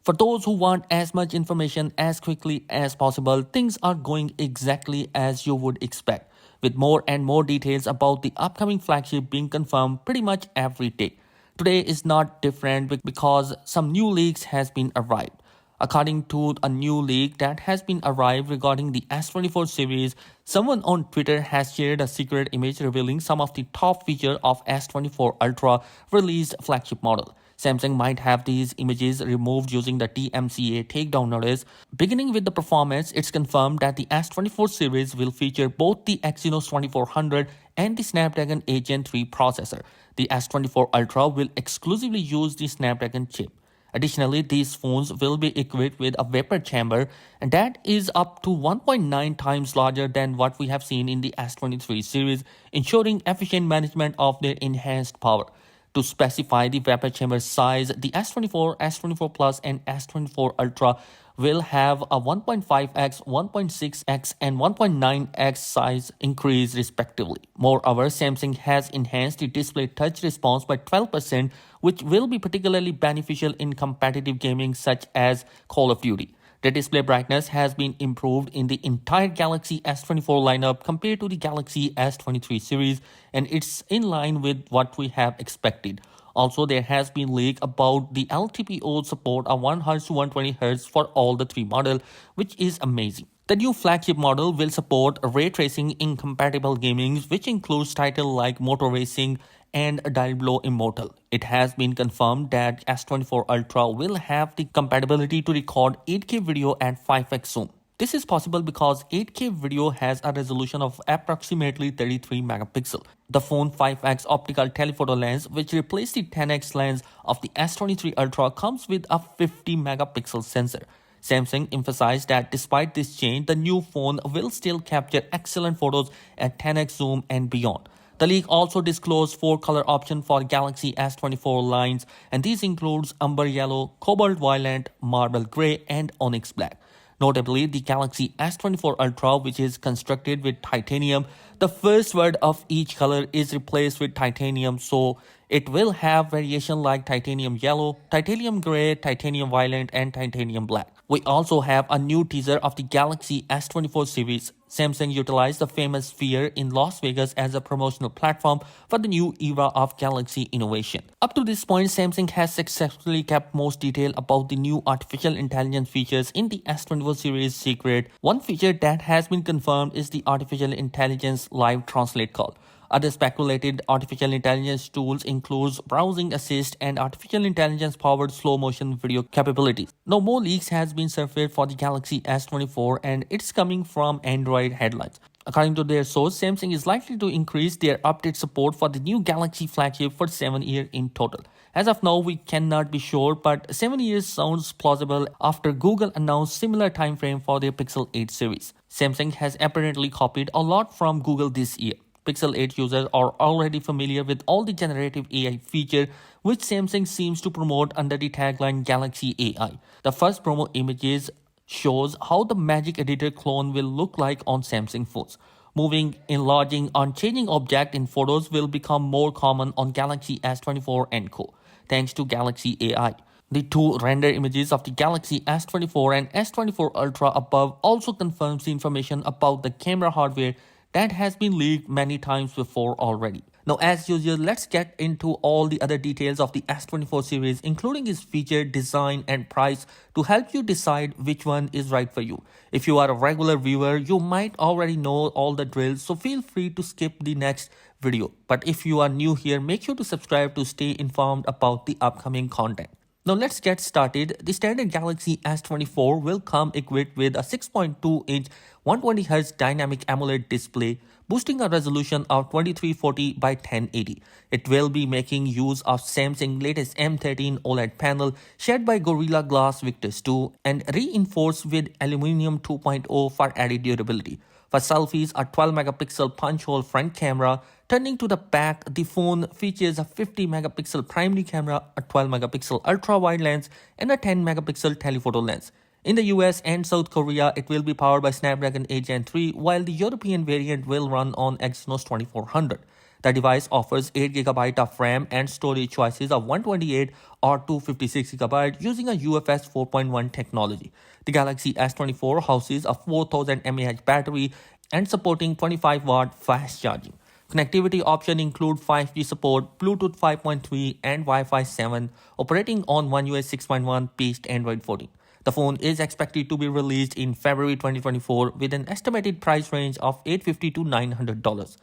For those who want as much information as quickly as possible, things are going exactly as you would expect, with more and more details about the upcoming flagship being confirmed pretty much every day. Today is not different because some new leaks has been arrived. According to a new leak that has been arrived regarding the S24 series, someone on Twitter has shared a secret image revealing some of the top features of S24 Ultra released flagship model. Samsung might have these images removed using the TMCA takedown notice. Beginning with the performance, it's confirmed that the S24 series will feature both the Exynos 2400 and the Snapdragon 8 Gen 3 processor. The S24 Ultra will exclusively use the Snapdragon chip. Additionally, these phones will be equipped with a vapor chamber, and that is up to 1.9 times larger than what we have seen in the S23 series, ensuring efficient management of their enhanced power. To specify the vapor chamber size, the S24, S24 Plus, and S24 Ultra will have a 1.5x, 1.6x, and 1.9x size increase respectively. Moreover, Samsung has enhanced the display touch response by 12%, which will be particularly beneficial in competitive gaming such as Call of Duty. The display brightness has been improved in the entire Galaxy S24 lineup compared to the Galaxy S23 series, and it's in line with what we have expected. Also, there has been leak about the LTPO support of 1Hz to 120Hz for all the three models, which is amazing. The new flagship model will support ray tracing in compatible gaming, which includes titles like Motor Racing and Diablo Immortal. It has been confirmed that S24 Ultra will have the compatibility to record 8K video at 5x zoom. This is possible because 8K video has a resolution of approximately 33 megapixels. The phone 5x optical telephoto lens, which replaced the 10x lens of the S23 Ultra, comes with a 50 megapixel sensor. Samsung emphasized that despite this change, the new phone will still capture excellent photos at 10x zoom and beyond. The leak also disclosed 4 color options for Galaxy S24 lines, and these includes Umber Yellow, Cobalt Violet, Marble Grey, and Onyx Black. Notably, the Galaxy S24 Ultra, which is constructed with titanium, the first word of each color is replaced with titanium, so it will have variation like titanium yellow, titanium gray, titanium violet, and titanium black. We also have a new teaser of the Galaxy S24 series. Samsung utilized the famous Sphere in Las Vegas as a promotional platform for the new era of Galaxy innovation. Up to this point, Samsung has successfully kept most detail about the new artificial intelligence features in the S24 series secret. One feature that has been confirmed is the artificial intelligence live translate call. Other speculated artificial intelligence tools include browsing assist and artificial intelligence-powered slow-motion video capabilities. Now, more leaks has been surfaced for the Galaxy S24, and it's coming from Android headlines. According to their source, Samsung is likely to increase their update support for the new Galaxy flagship for 7 years in total. As of now, we cannot be sure, but 7 years sounds plausible after Google announced similar time frame for their Pixel 8 series. Samsung has apparently copied a lot from Google this year. Pixel 8 users are already familiar with all the generative AI feature, which Samsung seems to promote under the tagline Galaxy AI. The first promo images shows how the Magic Editor clone will look like on Samsung phones. Moving, enlarging, or changing object in photos will become more common on Galaxy S24 and Co. thanks to Galaxy AI. The two render images of the Galaxy S24 and S24 Ultra above also confirms the information about the camera hardware that has been leaked many times before already. Now, as usual, let's get into all the other details of the S24 series, including its feature, design, and price, to help you decide which one is right for you. If you are a regular viewer, you might already know all the drills, so feel free to skip the next video. But if you are new here, make sure to subscribe to stay informed about the upcoming content. Now let's get started. The standard Galaxy S24 will come equipped with a 6.2-inch 120Hz dynamic AMOLED display, boosting a resolution of 2340 by 1080. It will be making use of Samsung's latest M13 OLED panel, shared by Gorilla Glass Victus 2 and reinforced with Aluminium 2.0 for added durability. For selfies, a 12-megapixel punch-hole front camera. Turning to the back, the phone features a 50-megapixel primary camera, a 12-megapixel ultra-wide lens, and a 10-megapixel telephoto lens. In the US and South Korea, it will be powered by Snapdragon 8 Gen 3, while the European variant will run on Exynos 2400. The device offers 8GB of RAM and storage choices of 128 or 256GB using a UFS 4.1 technology. The Galaxy S24 houses a 4000 mAh battery and supporting 25-watt fast charging. Connectivity options include 5G support, Bluetooth 5.3 and Wi-Fi 7, operating on One UI 6.1 based Android 14. The phone is expected to be released in February 2024 with an estimated price range of $850 to $900.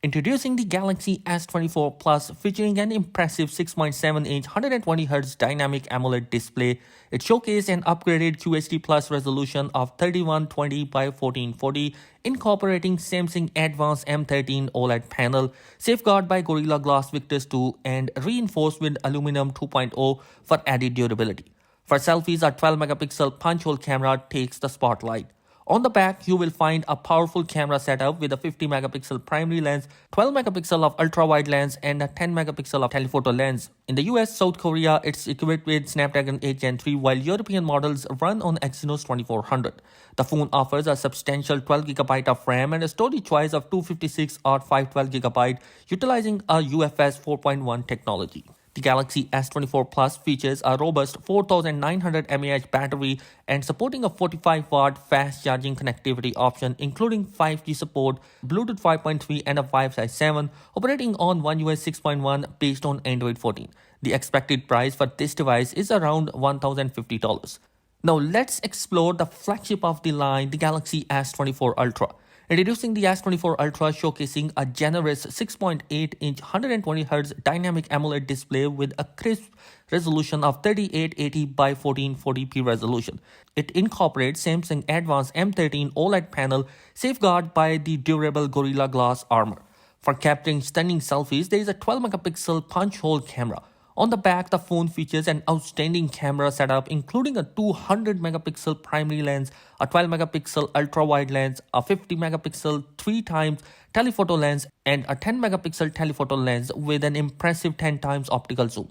Introducing the Galaxy S24 Plus, featuring an impressive 6.7-inch 120Hz dynamic AMOLED display, it showcased an upgraded QHD Plus resolution of 3120 by 1440, incorporating Samsung Advanced M13 OLED panel, safeguarded by Gorilla Glass Victus 2 and reinforced with aluminum 2.0 for added durability. For selfies, a 12-megapixel punch-hole camera takes the spotlight. On the back, you will find a powerful camera setup with a 50-megapixel primary lens, 12-megapixel of ultra-wide lens, and a 10-megapixel of telephoto lens. In the US, South Korea, it's equipped with Snapdragon 8 Gen 3, while European models run on Exynos 2400. The phone offers a substantial 12GB of RAM and a storage choice of 256 or 512GB, utilizing a UFS 4.1 technology. The Galaxy S24 Plus features a robust 4900 mAh battery and supporting a 45-watt fast charging connectivity option, including 5G support, Bluetooth 5.3 and a Wi-Fi 7, operating on One UI 6.1 based on Android 14. The expected price for this device is around $1,050. Now let's explore the flagship of the line, the Galaxy S24 Ultra. Introducing the S24 Ultra, showcasing a generous 6.8-inch 120Hz dynamic AMOLED display with a crisp resolution of 3880 by 1440p resolution. It incorporates Samsung Advanced M13 OLED panel, safeguarded by the durable Gorilla Glass armor. For capturing stunning selfies, there is a 12-megapixel punch-hole camera. On the back, the phone features an outstanding camera setup, including a 200-megapixel primary lens, a 12-megapixel ultra-wide lens, a 50-megapixel 3x telephoto lens, and a 10-megapixel telephoto lens with an impressive 10x optical zoom.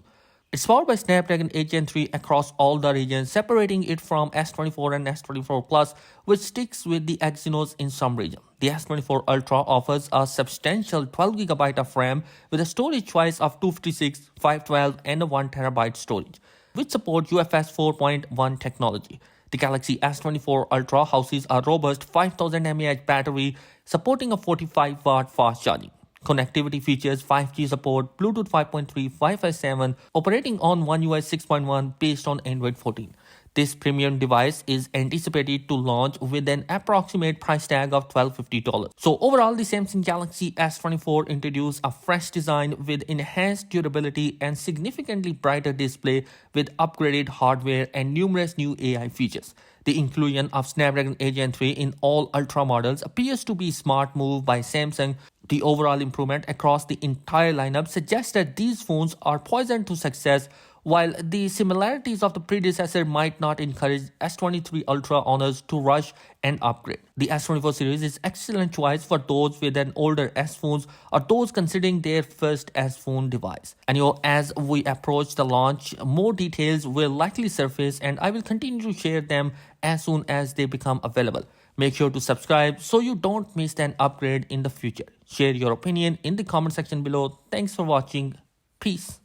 It's powered by Snapdragon 8 Gen 3 across all the regions, separating it from S24 and S24 Plus, which sticks with the Exynos in some regions. The S24 Ultra offers a substantial 12GB of RAM with a storage choice of 256, 512, and a 1TB storage, which support UFS 4.1 technology. The Galaxy S24 Ultra houses a robust 5000 mAh battery, supporting a 45-watt fast charging. Connectivity features 5G support, Bluetooth 5.3, Wi-Fi 7, operating on One UI 6.1 based on Android 14. This premium device is anticipated to launch with an approximate price tag of $1,250. So overall, the Samsung Galaxy S24 introduced a fresh design with enhanced durability and significantly brighter display with upgraded hardware and numerous new AI features. The inclusion of Snapdragon 8 Gen 3 in all Ultra models appears to be a smart move by Samsung. The overall improvement across the entire lineup suggests that these phones are poised to success, while the similarities of the predecessor might not encourage S23 Ultra owners to rush and upgrade. The S24 series is an excellent choice for those with an older S phones or those considering their first S phone device. And as we approach the launch, more details will likely surface, and I will continue to share them as soon as they become available. Make sure to subscribe so you don't miss an upgrade in the future. Share your opinion in the comment section below. Thanks for watching. Peace.